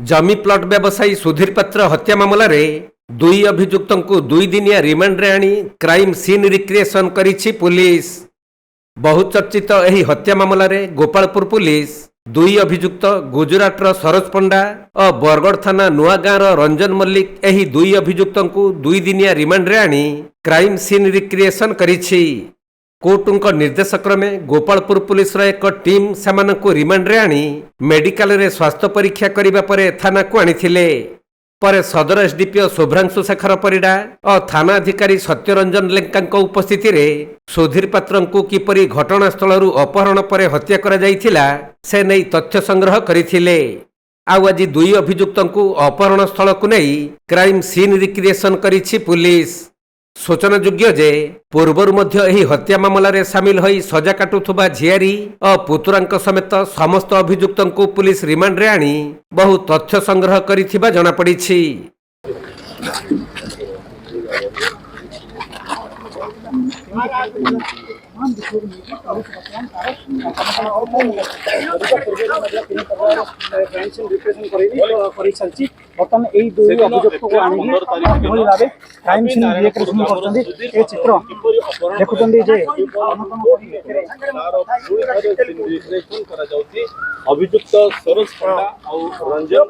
जमी प्लॉट व्यवसायी सुधीर पात्र हत्या मामला रे दुई अभियुक्त को 2 दिनिया रिमांड रे आनी क्राइम सीन रिक्रिएशन करिछि पुलिस। बहुचर्चित एही हत्या मामला रे गोपालपुर पुलिस 2 अभियुक्त गुजरातर सरोज पंडा और बरगढ़ थाना नुआगाँ रंजन मल्लिक एही 2 अभियुक्त को 2 दिनिया रिमांड रे आनी क्राइम सीन रिक्रिएशन करिछि। कोर्टुंक निर्देश क्रमे गोपालपुर पुलिस एक टीम सेमानंकु रिमांड रे आनी मेडिकल रे स्वास्थ्य परीक्षा करिबा परे थाना को आनिथिले। पर सदर एसडीपीओ शुभ्रांशु शेखर परिडा और थाना अधिकारी सत्यरंजन लेंका उपस्थिति रे सुधीर पात्रंकु किपरि घटनास्थल अपहरण पर हत्या करा जाइथिला से नै तथ्य संग्रह करिथिले। आउ आज 2 अभियुक्तंकु अपहरण स्थल को नहीं क्राइम सीन रिक्रिएशन करिछि पुलिस। सूचनायोग्य जे पूर्वर मध्य एही हत्या मामला रे सामिल होई सजा काटुथुबा झियारी और पुतुरांक समेत समस्त अभियुक्तंकु पुलिस रिमांड रे आनी बहु तथ्य संग्रह करिथिबा जଣା पड़िछि। बर्तमान यही 2 अभियुक्त को आने क्राइम सीन रिक्रिएशन कर चित्र देखुं अभियुक्त सरोज पंडा और रंजन